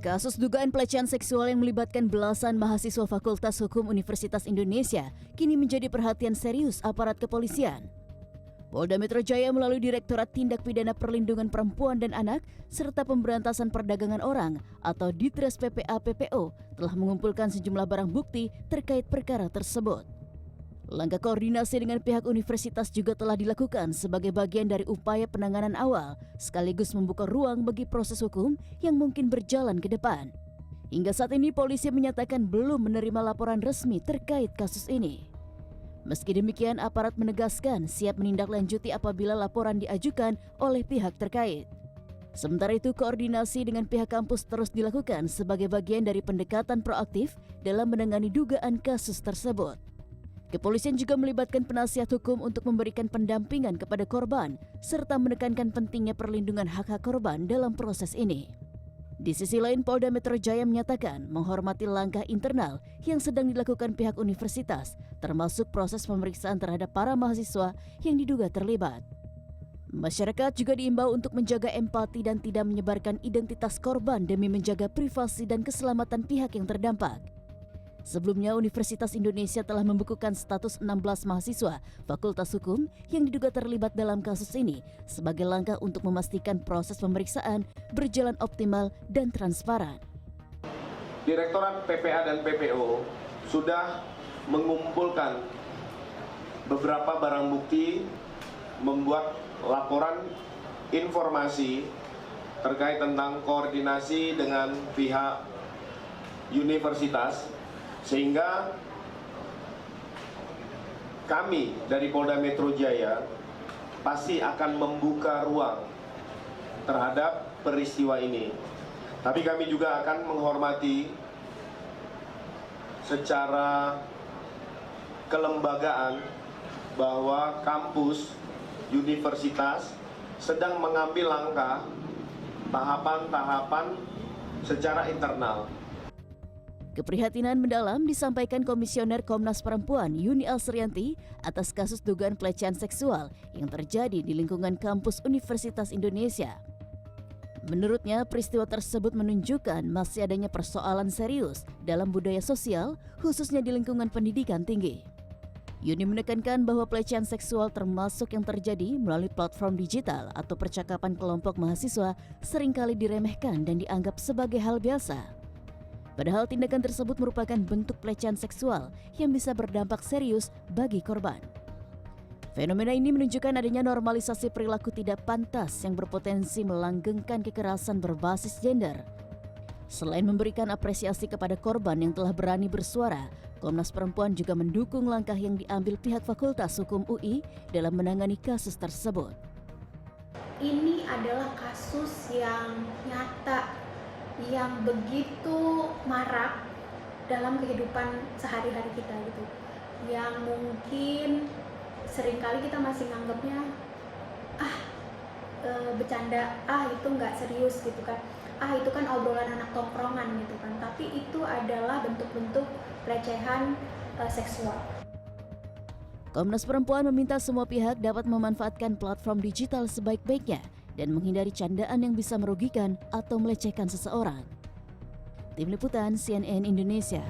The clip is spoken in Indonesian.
Kasus dugaan pelecehan seksual yang melibatkan belasan mahasiswa Fakultas Hukum Universitas Indonesia kini menjadi perhatian serius aparat kepolisian. Polda Metro Jaya melalui Direktorat Tindak Pidana Perlindungan Perempuan dan Anak serta Pemberantasan Perdagangan Orang atau Ditres PPA PPO telah mengumpulkan sejumlah barang bukti terkait perkara tersebut. Langkah koordinasi dengan pihak universitas juga telah dilakukan sebagai bagian dari upaya penanganan awal, sekaligus membuka ruang bagi proses hukum yang mungkin berjalan ke depan. Hingga saat ini polisi menyatakan belum menerima laporan resmi terkait kasus ini. Meski demikian, aparat menegaskan siap menindaklanjuti apabila laporan diajukan oleh pihak terkait. Sementara itu, koordinasi dengan pihak kampus terus dilakukan sebagai bagian dari pendekatan proaktif dalam menangani dugaan kasus tersebut. Kepolisian juga melibatkan penasihat hukum untuk memberikan pendampingan kepada korban, serta menekankan pentingnya perlindungan hak-hak korban dalam proses ini. Di sisi lain, Polda Metro Jaya menyatakan menghormati langkah internal yang sedang dilakukan pihak universitas, termasuk proses pemeriksaan terhadap para mahasiswa yang diduga terlibat. Masyarakat juga diimbau untuk menjaga empati dan tidak menyebarkan identitas korban demi menjaga privasi dan keselamatan pihak yang terdampak. Sebelumnya, Universitas Indonesia telah membukukan status 16 mahasiswa Fakultas Hukum yang diduga terlibat dalam kasus ini sebagai langkah untuk memastikan proses pemeriksaan berjalan optimal dan transparan. Direktorat PPA dan PPO sudah mengumpulkan beberapa barang bukti, membuat laporan informasi terkait tentang koordinasi dengan pihak universitas, sehingga kami dari Polda Metro Jaya pasti akan membuka ruang terhadap peristiwa ini. Tapi kami juga akan menghormati secara kelembagaan bahwa kampus universitas sedang mengambil langkah tahapan-tahapan secara internal. Keprihatinan mendalam disampaikan Komisioner Komnas Perempuan Yuni Alsrianti atas kasus dugaan pelecehan seksual yang terjadi di lingkungan kampus Universitas Indonesia. Menurutnya, peristiwa tersebut menunjukkan masih adanya persoalan serius dalam budaya sosial, khususnya di lingkungan pendidikan tinggi. Yuni menekankan bahwa pelecehan seksual termasuk yang terjadi melalui platform digital atau percakapan kelompok mahasiswa seringkali diremehkan dan dianggap sebagai hal biasa. Padahal tindakan tersebut merupakan bentuk pelecehan seksual yang bisa berdampak serius bagi korban. Fenomena ini menunjukkan adanya normalisasi perilaku tidak pantas yang berpotensi melanggengkan kekerasan berbasis gender. Selain memberikan apresiasi kepada korban yang telah berani bersuara, Komnas Perempuan juga mendukung langkah yang diambil pihak Fakultas Hukum UI dalam menangani kasus tersebut. Ini adalah kasus yang nyata, yang begitu marak dalam kehidupan sehari-hari kita gitu, yang mungkin seringkali kita masih nganggapnya bercanda, itu nggak serius gitu kan, itu kan obrolan anak tongkrongan gitu kan, tapi itu adalah bentuk-bentuk pelecehan seksual. Komnas Perempuan meminta semua pihak dapat memanfaatkan platform digital sebaik-baiknya dan menghindari candaan yang bisa merugikan atau melecehkan seseorang. Tim Liputan CNN Indonesia.